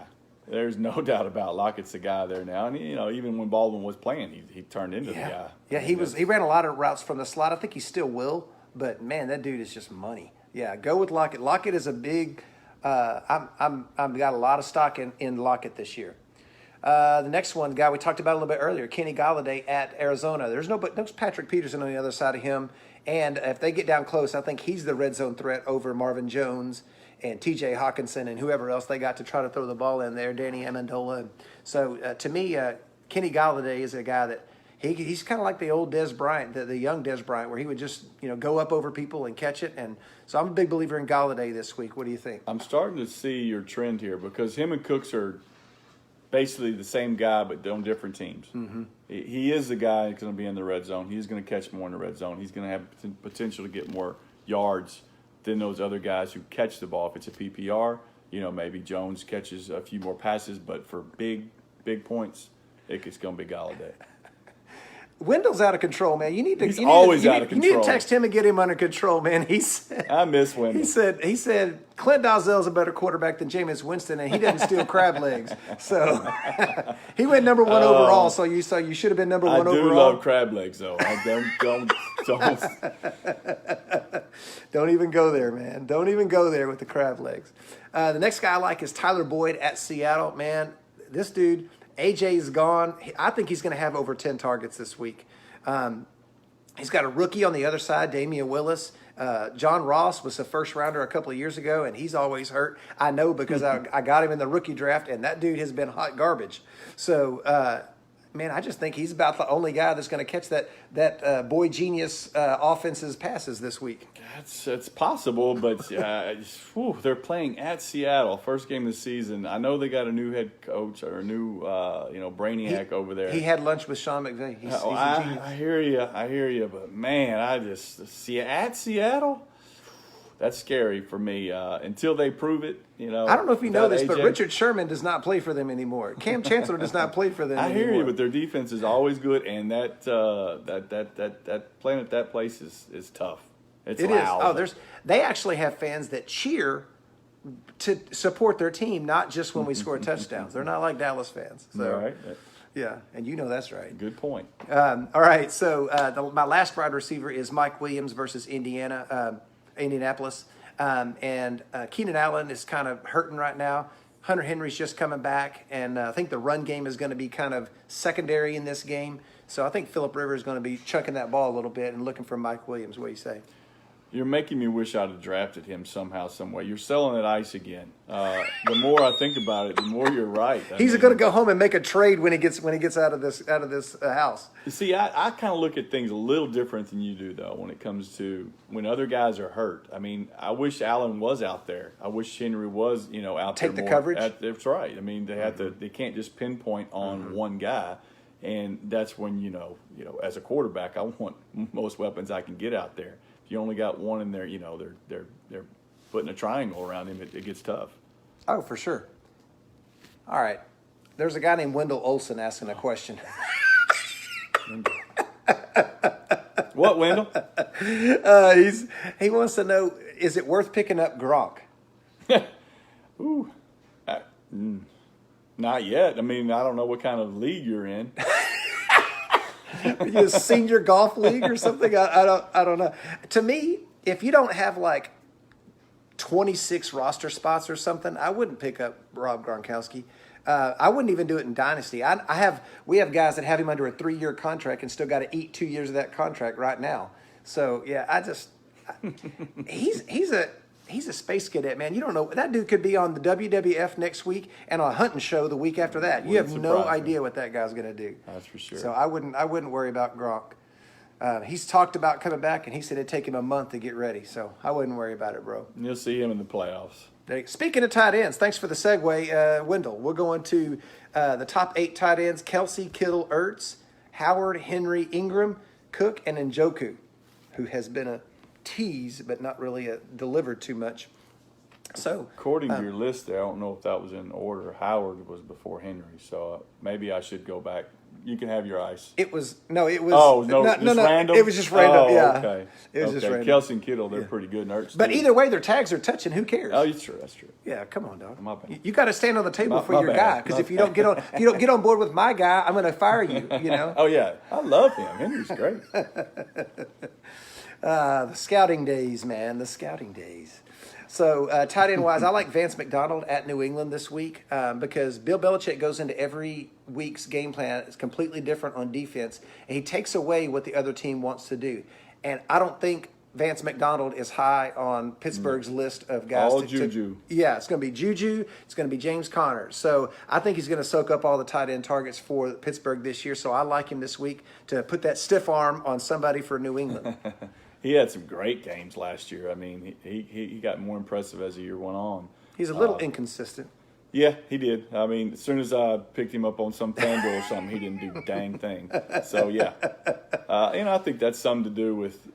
There's no doubt about Lockett's the guy there now. And, even when Baldwin was playing, he turned into the guy. Yeah, he ran a lot of routes from the slot. I think he still will. But, man, that dude is just money. Yeah, go with Lockett. Lockett is a big I've got a lot of stock in Lockett this year. The next one, the guy we talked about a little bit earlier, Kenny Golladay at Arizona. There's no Patrick Peterson on the other side of him. And if they get down close, I think he's the red zone threat over Marvin Jones and T.J. Hawkinson and whoever else they got to try to throw the ball in there, Danny Amendola. So, to me, Kenny Golladay is a guy that he's kind of like the old Des Bryant, the young Des Bryant, where he would just go up over people and catch it. And so I'm a big believer in Golladay this week. What do you think? I'm starting to see your trend here because him and Cooks are basically the same guy but on different teams. Mm-hmm. He is the guy that's going to be in the red zone. He's going to catch more in the red zone. He's going to have potential to get more yards than those other guys who catch the ball. If it's a PPR, maybe Jones catches a few more passes, but for big points, it's going to be Golladay. Wendell's out of control, man. He's always out of control. You need to text him and get him under control, man. He said, I miss Wendell. He said Clint Dolezel's a better quarterback than Jameis Winston, and he doesn't steal crab legs. So he went number one overall. So you should have been number one overall. I do love crab legs, though. I don't. Don't even go there, man. Don't even go there with the crab legs. The next guy I like is Tyler Boyd at Seattle. Man, this dude. AJ's gone. I think he's going to have over 10 targets this week. He's got a rookie on the other side, Damian Willis. John Ross was a first rounder a couple of years ago, and he's always hurt. I know because I got him in the rookie draft, and that dude has been hot garbage. So Man, I just think he's about the only guy that's going to catch that boy genius offense's passes this week. It's possible, but they're playing at Seattle, first game of the season. I know they got a new head coach or a new brainiac over there. He had lunch with Sean McVay. He's a genius. I hear you, but man, at Seattle. That's scary for me until they prove it. I don't know if you know this, AJ. but Richard Sherman does not play for them anymore. Cam Chancellor does not play for them anymore. I hear you, but their defense is always good, and that playing at that place is tough. It loud. is. They actually have fans that cheer to support their team, not just when we score touchdowns. They're not like Dallas fans. So, right. Yeah, and you know that's right. Good point. All right, so my last wide receiver is Mike Williams versus Indianapolis. And Keenan Allen is kind of hurting right now. Hunter Henry's just coming back, and I think the run game is going to be kind of secondary in this game. So I think Phillip Rivers is going to be chucking that ball a little bit and looking for Mike Williams. What do you say? You're making me wish I'd have drafted him somehow, some way. You're selling it ice again. The more I think about it, the more you're right. He's going to go home and make a trade when he gets out of this house. You see, I kind of look at things a little different than you do, though, when it comes to when other guys are hurt. I mean, I wish Allen was out there. I wish Henry was, out there. Take the coverage. That's right. I mean, they have to. They can't just pinpoint on one guy, and that's when as a quarterback, I want most weapons I can get out there. If you only got one in there, they're putting a triangle around him. It gets tough. Oh, for sure. All right. There's a guy named Wendell Olson asking a question. What, Wendell? He wants to know, is it worth picking up Gronk? Ooh. Not yet. I mean, I don't know what kind of league you're in. A senior golf league or something? I don't know. To me, if you don't have like 26 roster spots or something, I wouldn't pick up Rob Gronkowski. I wouldn't even do it in Dynasty. We have guys that have him under a 3-year contract and still got to eat 2 years of that contract right now. So yeah, he's a space cadet, man. You don't know, that dude could be on the WWF next week and on a hunting show the week after that. You have no idea what that guy's going to do. That's for sure. So I wouldn't worry about Gronk. He's talked about coming back, and he said it'd take him a month to get ready. So I wouldn't worry about it, bro. You'll see him in the playoffs. Speaking of tight ends, thanks for the segue, Wendell. We're going to the top 8 tight ends: Kelsey, Kittle, Ertz, Howard, Henry, Ingram, Cook, and Njoku, who has been a tease but not really delivered too much. So according to your list there, I don't know if that was in order. Howard was before Henry, so maybe I should go back. You can have your ice. It was. Random. It was just random. Yeah, okay. It was just random. Kelsey and Kittle, they're pretty good. Nerds, but either way, their tags are touching. Who cares? Oh, it's true. That's true. Yeah, come on, dog. My bad. You got to stand on the table for your bad. guy, because if you don't get on board with my guy, I'm going to fire you. Oh yeah, I love him. Henry's great. The scouting days, man. The scouting days. So tight end wise, I like Vance McDonald at New England this week because Bill Belichick goes into every week's game plan. It's completely different on defense, and he takes away what the other team wants to do. And I don't think Vance McDonald is high on Pittsburgh's list of guys. All Juju. Yeah, it's going to be Juju. It's going to be James Conner. So I think he's going to soak up all the tight end targets for Pittsburgh this year. So I like him this week to put that stiff arm on somebody for New England. He had some great games last year. I mean, he got more impressive as the year went on. He's a little inconsistent. Yeah, he did. I mean, as soon as I picked him up on some FanDuel or something, he didn't do a dang thing. So, yeah. I think that's something to do with,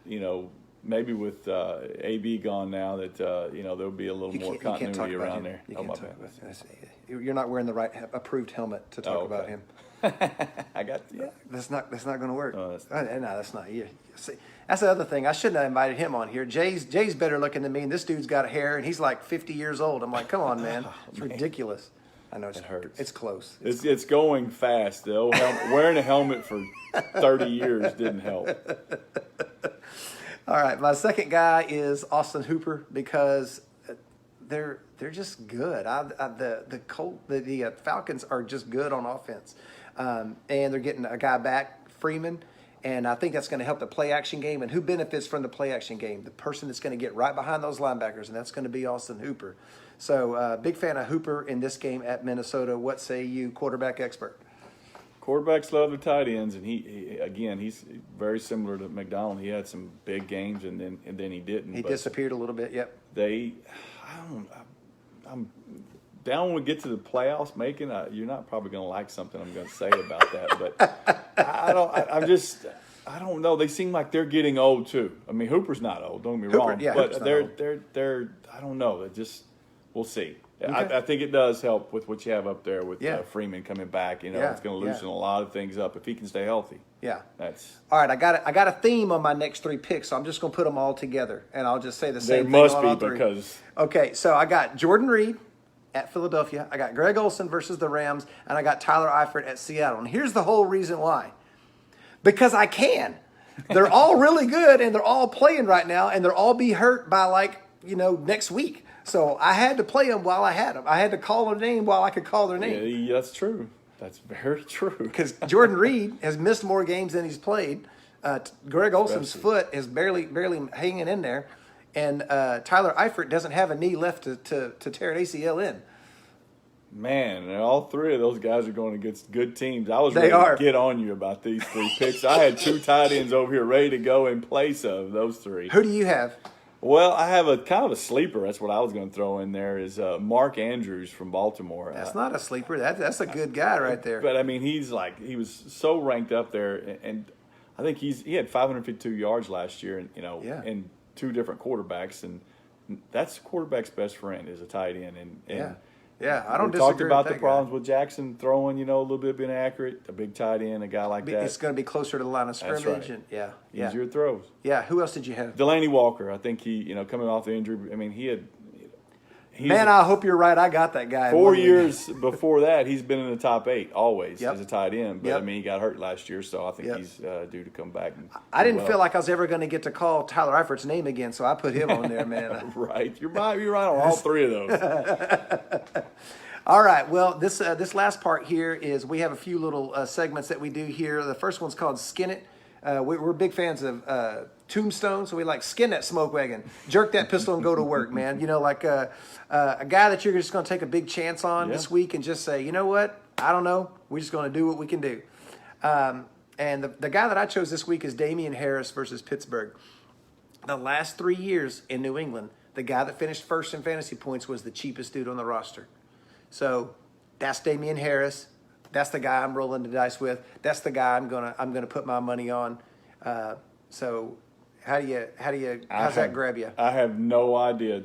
maybe with AB gone now that, there'll be a little more continuity around there. You can't talk about him. You're not wearing the right approved helmet to talk about him. I got you. Yeah, that's not going to work. No, that's not you. See, that's the other thing. I shouldn't have invited him on here. Jay's better looking than me, and this dude's got hair, and he's like 50 years old. I'm like, come on, man. It's ridiculous. I know it hurts. It's close. It's going fast. The old wearing a helmet for 30 years didn't help. All right, my second guy is Austin Hooper because they're just good. The Falcons are just good on offense, and they're getting a guy back, Freeman. And I think that's going to help the play-action game. And who benefits from the play-action game? The person that's going to get right behind those linebackers, and that's going to be Austin Hooper. So big fan of Hooper in this game at Minnesota. What say you, quarterback expert? quarterbacks love the tight ends, and he's very similar to McDonald. He had some big games, and then he didn't. He disappeared a little bit. Yep. I'm down when we get to the playoffs. You're not probably going to like something I'm going to say about that, but I don't know. They seem like they're getting old too. I mean, Hooper's not old. Don't get me wrong, but they're I don't know. We'll see. Okay. I think it does help with what you have up there with Freeman coming back. It's going to loosen a lot of things up if he can stay healthy. Yeah. That's all right. I got a theme on my next 3 picks, so I'm just going to put them all together, and I'll just say the same thing. There must on be all 3. because okay. So I got Jordan Reed at Philadelphia. I got Greg Olsen versus the Rams, and I got Tyler Eifert at Seattle. And here's the whole reason why: because I can. They're all really good, and they're all playing right now, and they'll all be hurt by next week. So I had to play them while I had them. I had to call their name while I could call their name. Yeah, that's true. That's very true. Because Jordan Reed has missed more games than he's played. Greg Olsen's foot is barely hanging in there. And Tyler Eifert doesn't have a knee left to tear an ACL in. Man, and all 3 of those guys are going against good teams. I was ready to get on you about these 3 picks. I had 2 tight ends over here ready to go in place of those 3. Who do you have? Well, I have a kind of a sleeper. That's what I was going to throw in there is Mark Andrews from Baltimore. That's not a sleeper. That's a good guy right there. But I mean, he was so ranked up there, and I think he had 552 yards last year, and and 2 different quarterbacks, and that's quarterback's best friend is a tight end. And I don't disagree. Talked about with the problems with Jackson throwing, a little bit being accurate. A big tight end, a guy like that. It's going to be closer to the line of scrimmage. That's right. And Easier throws. Yeah. Who else did you have? Delaney Walker. I think he, coming off the injury. I mean, I hope you're right. I got that guy. 4 years before that, he's been in the top 8 always as a tight end. But, Yep. I mean, he got hurt last year, so I think he's due to come back. I didn't feel like I was ever going to get to call Tyler Eifert's name again, so I put him on there, man. Right. You're right on all 3 of those. All right. Well, this last part here is we have a few little segments that we do here. The first one's called Skin It. We're big fans of Tombstone, so we like skin that smoke wagon, jerk that pistol, and go to work, man. Like a guy that you're just going to take a big chance on this week and just say, you know what? I don't know. We're just going to do what we can do. And the guy that I chose this week is Damian Harris versus Pittsburgh. The last 3 years in New England, the guy that finished first in fantasy points was the cheapest dude on the roster. So that's Damian Harris. That's the guy I'm rolling the dice with. That's the guy I'm gonna put my money on. So how's that grab you? I have no idea.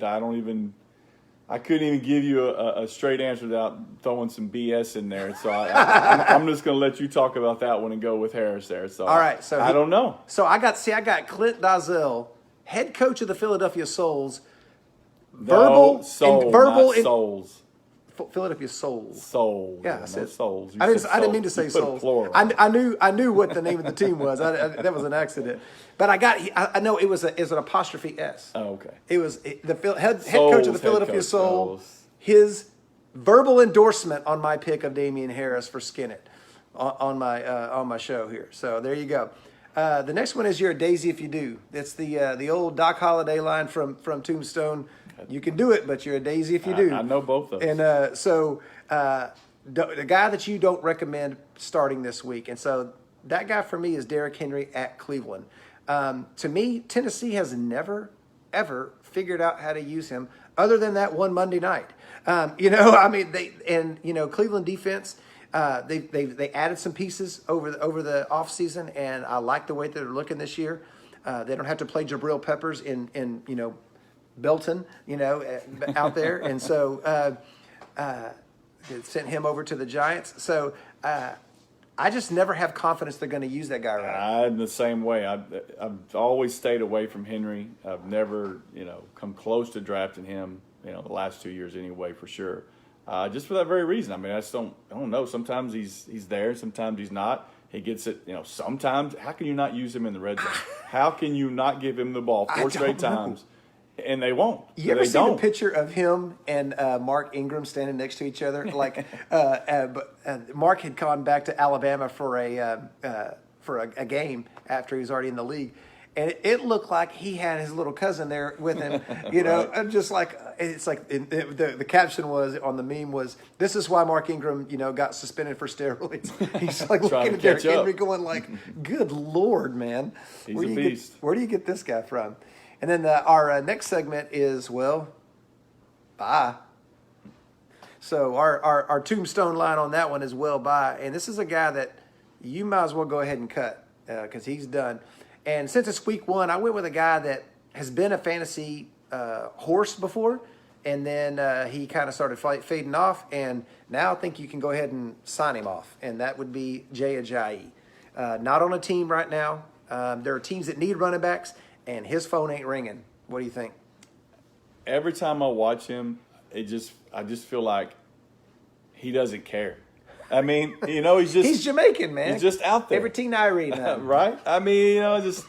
I couldn't even give you a straight answer without throwing some BS in there. So I'm just going to let you talk about that one and go with Harris there. So all right. So I don't know. So I got Clint Dolezel, head coach of the Philadelphia Souls. Souls. Philadelphia Souls. Souls. Yeah, I said Souls. I didn't mean to say Souls. I knew what the name of the team was. That was an accident. But I know it was an apostrophe S. Oh, okay. It was the head coach of the Philadelphia Souls. His verbal endorsement on my pick of Damian Harris for Skin It on my show here. So there you go. The next one is You're a Daisy If You Do. It's the old Doc Holliday line from Tombstone. You can do it, but you're a daisy if you do. I know both of them. And so the guy that you don't recommend starting this week, and so that guy for me is Derrick Henry at Cleveland. To me, Tennessee has never, ever figured out how to use him other than that one Monday night. Cleveland defense, they added some pieces over the offseason, and I like the way that they're looking this year. They don't have to play Jabril Peppers in Belton, out there. And so sent him over to the Giants. So I just never have confidence they're going to use that guy right. I'm the same way. I've always stayed away from Henry. I've never, come close to drafting him, the last 2 years anyway, for sure. Just for that very reason. I mean, I don't know. Sometimes he's there. Sometimes he's not. He gets it, sometimes. How can you not use him in the red zone? How can you not give him the ball 4 straight times? And they won't. You ever seen a picture of him and Mark Ingram standing next to each other? Like, Mark had gone back to Alabama for a game after he was already in the league, And it looked like he had his little cousin there with him, you know. Right. I'm just like, it's like the caption was on the meme was, "This is why Mark Ingram, you know, got suspended for steroids." He's like Trying looking to at Derrick catch up. Henry, going like, "Good Lord, man, He's where a do you beast. where do you get this guy from?" And then our next segment is, well, bye. So our tombstone line on that one is, well, bye. And this is a guy that you might as well go ahead and cut because he's done. And since it's week one, I went with a guy that has been a fantasy horse before, and then he kind of started fading off, and now I think you can go ahead and sign him off, and that would be Jay Ajayi. Not on a team right now. There are teams that need running backs, and his phone ain't ringing. What do you think? Every time I watch him, I just feel like he doesn't care. I mean, you know, He's Jamaican, man. He's just out there. Every teen I read, man. Right? I mean, you know, just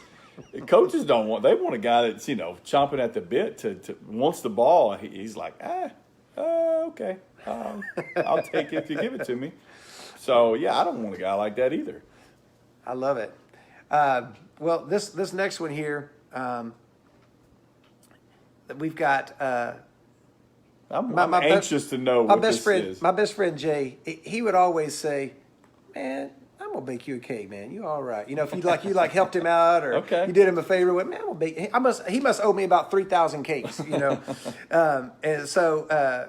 coaches they want a guy that's, you know, chomping at the bit to wants the ball. He's like, okay, I'll take it if you give it to me. So yeah, I don't want a guy like that either. I love it. Well, this next one here, we've got. I'm anxious to know what this is. My best friend Jay, he would always say, "Man, I'm gonna bake you a cake, man. You all right? You know, if you helped him out or Okay. you did him a favor, with man, I'm gonna bake. He must owe me about 3,000 cakes, you know." And so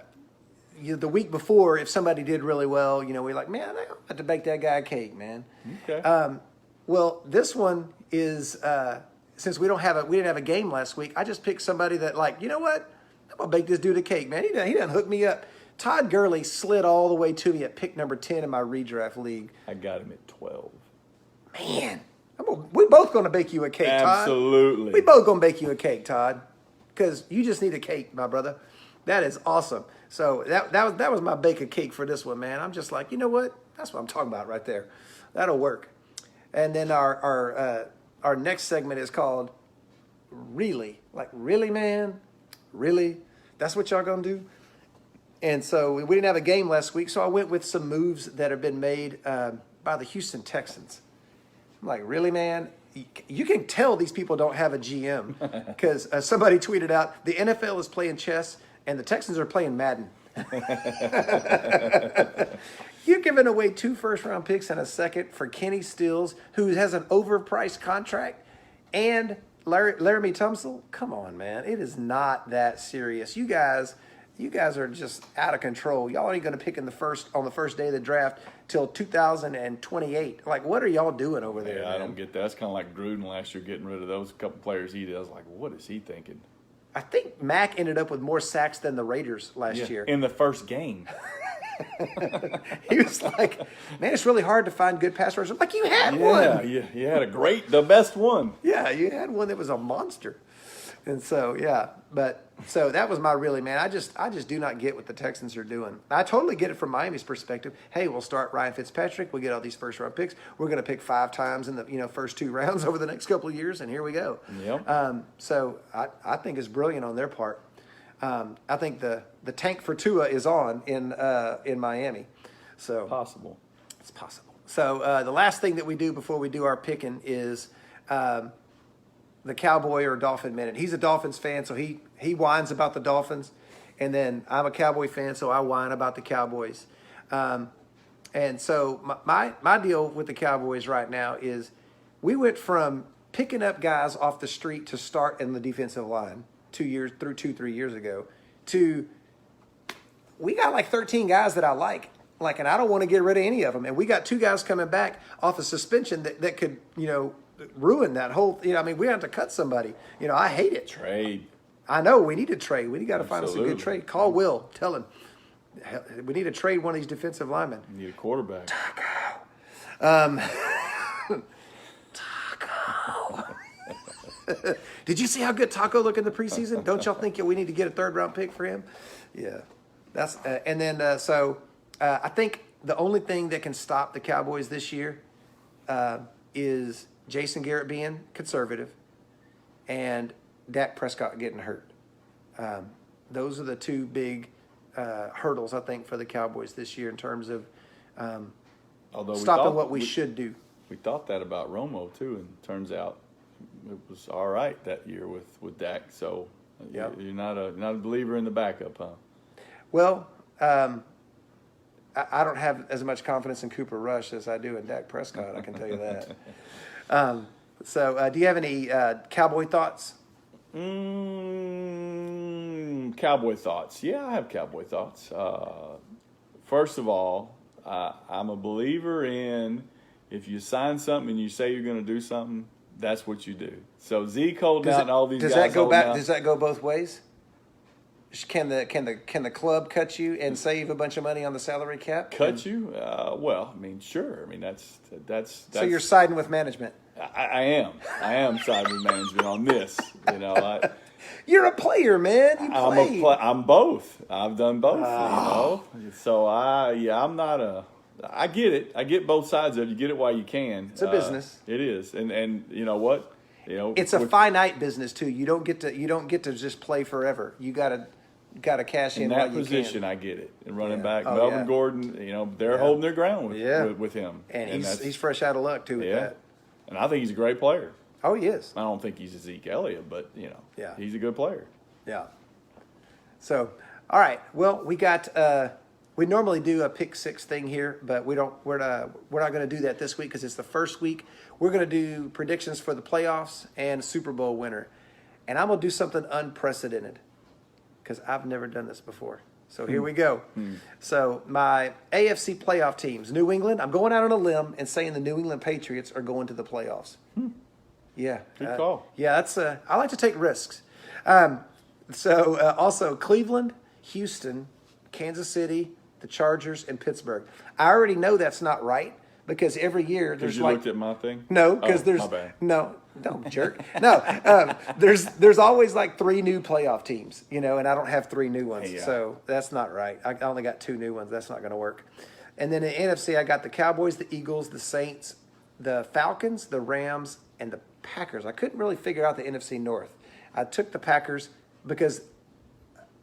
the week before, if somebody did really well, you know, we're like, "Man, I have to bake that guy a cake, man." Okay. Well, this one is since we didn't have a game last week. I just picked somebody that, like, you know what? I'm gonna bake this dude a cake, man. He done hooked me up. Todd Gurley slid all the way to me at pick number 10 in my redraft league. I got him at 12. Man, we both gonna bake you a cake, Todd. Absolutely. We both gonna bake you a cake, Todd, because you just need a cake, my brother. That is awesome. So that was my bake a cake for this one, man. I'm just like, you know what? That's what I'm talking about right there. That'll work. And then our next segment is called Really? Like, really, man? Really? That's what y'all gonna do? And so we didn't have a game last week, so I went with some moves that have been made by the Houston Texans. I'm like, really, man? You can tell these people don't have a GM because somebody tweeted out, the NFL is playing chess and the Texans are playing Madden. You're giving away 2 first-round picks and a second for Kenny Stills, who has an overpriced contract, and Laramie Tunsil. Come on, man. It is not that serious. You guys are just out of control. Y'all ain't going to pick on the first day of the draft till 2028. Like, what are y'all doing over there? Yeah, man? I don't get that. That's kind of like Gruden last year getting rid of those couple players he did. I was like, what is he thinking? I think Mac ended up with more sacks than the Raiders last year. In the first game. He was like, man, it's really hard to find good pass rushers. Like, you had one. Yeah, you had the best one. Yeah, you had one that was a monster. And so, yeah, so that was my really, man. I just do not get what the Texans are doing. I totally get it from Miami's perspective. Hey, we'll start Ryan Fitzpatrick. We'll get all these first round picks. We're going to pick 5 times in the first 2 rounds over the next couple of years, and here we go. Yep. So I think it's brilliant on their part. I think the tank for Tua is on in Miami. So Possible. it's possible. So the last thing that we do before we do our picking is the Cowboy or Dolphin Minute. He's a Dolphins fan, so he whines about the Dolphins. And then I'm a Cowboy fan, so I whine about the Cowboys. And so my deal with the Cowboys right now is we went from picking up guys off the street to start in the defensive line 3 years ago to we got like 13 guys that I like, and I don't want to get rid of any of them. And we got 2 guys coming back off a suspension that could, ruin that whole, we have to cut somebody. I hate it. Trade. I know we need to trade. We got to find us a good Absolutely. trade. Call Will. Tell him. We need to trade one of these defensive linemen. You need a quarterback. Taco. Did you see how good Taco looked in the preseason? Don't y'all think we need to get a 3rd-round pick for him? Yeah. That's and then so I think the only thing that can stop the Cowboys this year is Jason Garrett being conservative and Dak Prescott getting hurt. Those are the 2 big hurdles, I think, for the Cowboys this year in terms of Although stopping what we should do. We thought that about Romo, too, and turns out it was all right that year with Dak. So Yep. you're not a believer in the backup, huh? Well, I don't have as much confidence in Cooper Rush as I do in Dak Prescott. I can tell you that. So, do you have any Cowboy thoughts? Cowboy thoughts. Yeah, I have Cowboy thoughts. First of all, I'm a believer in if you sign something and you say you're going to do something, that's what you do. So Zeke holding out and all these does guys that go holding back? out. Does that go both ways? Can the club cut you and save a bunch of money on the salary cap? Cut you? Well, I mean, sure. I mean, that's. So you're siding with management. I am siding with management on this. You know, You're a player, man. You played. I'm both. I've done both. You know, so I'm not a. I get it. I get both sides of it. You get it while you can. It's a business. It is, and you know what? You know, it's a finite business too. You don't get to just play forever. You gotta cash in that while position. you can. I get it. And running Yeah. back, Oh, Melvin yeah. Gordon. You know, they're holding their ground with him, and he's fresh out of luck too with that. And I think he's a great player. Oh, he is. I don't think he's a Zeke Elliott, but you know, he's a good player. Yeah. So, all right. Well, we got. We normally do a pick six thing here, but we're not going to do that this week because it's the first week. We're going to do predictions for the playoffs and Super Bowl winner, and I'm going to do something unprecedented because I've never done this before. So here we go. So my AFC playoff teams, New England. I'm going out on a limb and saying the New England Patriots are going to the playoffs. Yeah, Good call. Yeah, that's. I like to take risks. Also Cleveland, Houston, Kansas City, the Chargers, and Pittsburgh. I already know that's not right because every year there's looked at my thing. No, because there's my bad. no jerk. No, there's always like 3 new playoff teams, you know, and I don't have 3 new ones, so that's not right. I only got 2 new ones. That's not going to work. And then in NFC, I got the Cowboys, the Eagles, the Saints, the Falcons, the Rams, and the Packers. I couldn't really figure out the NFC North. I took the Packers because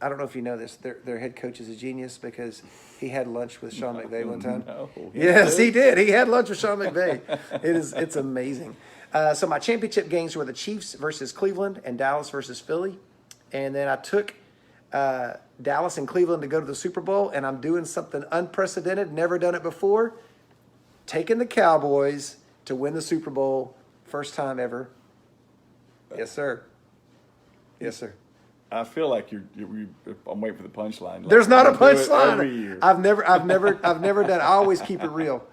I don't know if you know this. Their head coach is a genius because he had lunch with Sean McVay one time. No, Yes, he did. He had lunch with Sean McVay. It's amazing. So my championship games were the Chiefs versus Cleveland and Dallas versus Philly. And then I took Dallas and Cleveland to go to the Super Bowl, and I'm doing something unprecedented, never done it before, taking the Cowboys to win the Super Bowl, first time ever. Yes, sir. Yes, sir. I feel like I'm waiting for the punchline. There's not a You do it punchline. every year. I've never done it. I always keep it real.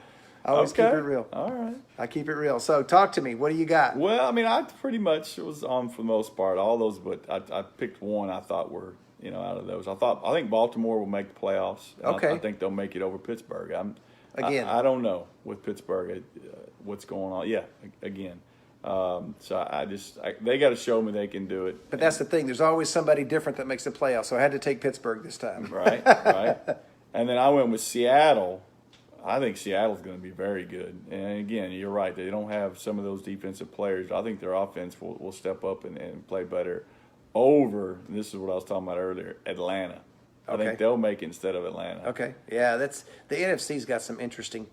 Keep it real. All right. I keep it real. So talk to me. What do you got? Well, I mean, I pretty much was on for the most part. All those, but I picked one I thought were, you know, out of those. I think Baltimore will make the playoffs. Okay. I think they'll make it over Pittsburgh. Again. I don't know with Pittsburgh what's going on. Yeah, again. They got to show me they can do it. But that's the thing. There's always somebody different that makes the playoffs. So I had to take Pittsburgh this time. Right. And then I went with Seattle. I think Seattle's going to be very good. And again, you're right. They don't have some of those defensive players. I think their offense will step up and play better over, and this is what I was talking about earlier, Atlanta. I think they'll make it instead of Atlanta. Okay. Yeah, the NFC's got some interesting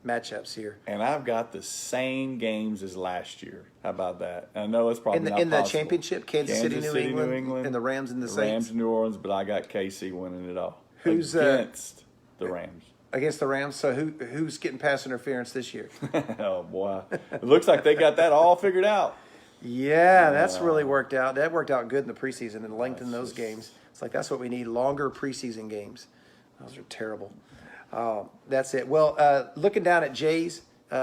matchups here. And I've got the same games as last year. How about that? I know it's probably not in the possible. Championship, Kansas City, New England, and the Rams and the Saints. Rams and New Orleans, but I got KC winning it all. Who's against the Rams? Against the Rams. So who's getting pass interference this year? Oh boy, it looks like they got that all figured out. Yeah, that's really worked out. That worked out good in the preseason and lengthened those games. It's like that's what we need, longer preseason games. Those are terrible. That's it. Well, looking down at Jay's,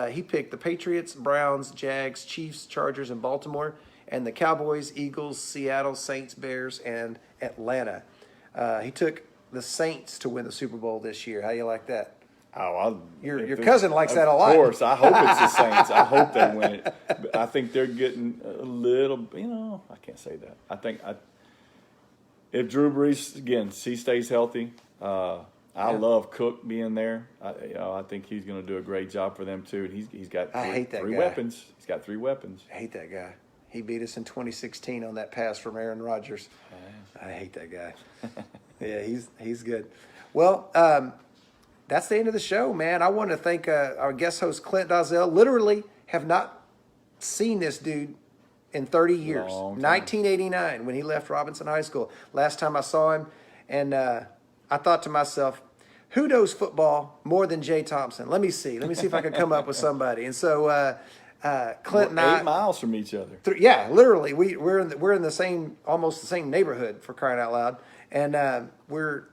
he picked the Patriots, Browns, Jags, Chiefs, Chargers, and Baltimore, and the Cowboys, Eagles, Seattle, Saints, Bears, and Atlanta. He took the Saints to win the Super Bowl this year. How do you like that? Your cousin likes that a lot. Of course. I hope it's the Saints. I hope they win it. But I think they're getting a little, I can't say that. I think if Drew Brees, again, he stays healthy, I love Cook being there. I think he's going to do a great job for them, too. And he's got three weapons. He's got 3 weapons. I hate that guy. He beat us in 2016 on that pass from Aaron Rodgers. I hate that guy. Yeah, he's good. Well, that's the end of the show, man. I want to thank our guest host, Clint Dolezel. Literally have not seen this dude in 30 years. Long time. 1989 when he left Robinson High School. Last time I saw him, and I thought to myself, who knows football more than Jay Thompson? Let me see if I can come up with somebody. And so Clint and I, 8 miles from each other. yeah, literally, we're in the same, almost the same neighborhood, for crying out loud, and we're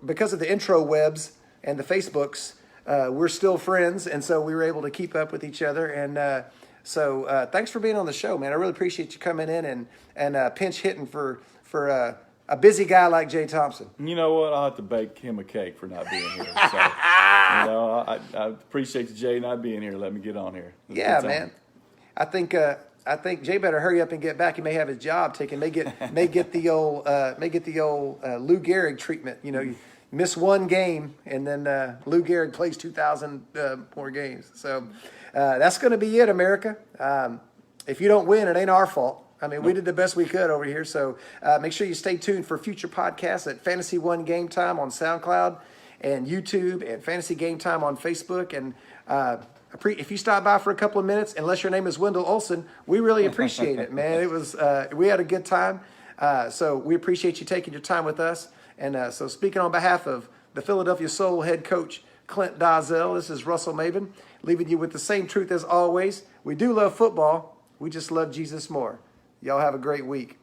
because of the intro webs and the Facebooks, we're still friends, and so we were able to keep up with each other. And so thanks for being on the show, man. I really appreciate you coming in and pinch hitting for a busy guy like Jay Thompson. You know what? I'll have to bake him a cake for not being here. So, I appreciate Jay not being here. Let me get on here. Yeah, man. I think Jay better hurry up and get back. He may have his job taken. May get the old Lou Gehrig treatment. You know, you miss one game and then Lou Gehrig plays 2,000 more games. So that's going to be it, America. If you don't win, it ain't our fault. I mean, we did the best we could over here. So make sure you stay tuned for future podcasts at Fantasy One Gametime on SoundCloud and YouTube, and Fantasy Gametime on Facebook. And if you stop by for a couple of minutes, unless your name is Wendell Olson, we really appreciate it, man. It was we had a good time. So we appreciate you taking your time with us. And so speaking on behalf of the Philadelphia Soul head coach, Clint Dolezel, this is Russell Maven, leaving you with the same truth as always. We do love football. We just love Jesus more. Y'all have a great week.